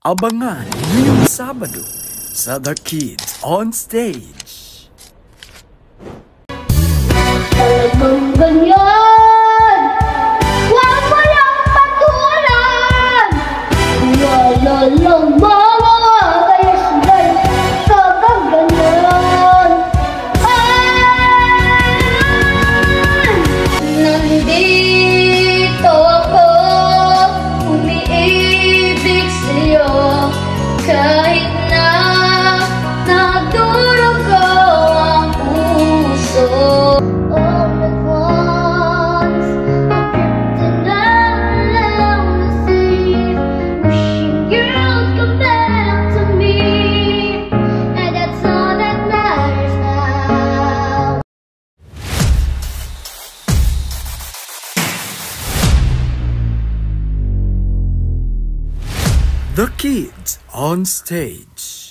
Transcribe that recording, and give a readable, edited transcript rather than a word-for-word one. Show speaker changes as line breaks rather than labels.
Abangan ngayong Sabado sa The Kids on Stage.
Talagang ganyan! Huwag mo lang patulan! Wala lang mga kaya sila'y talagang ganyan! Nandito ako, umiibig sa'yo, kahit na nadurugo ang puso. All at once, drifting down the sea, wishing you'd come back to me, and that's all that matters now.
The Kids on Stage.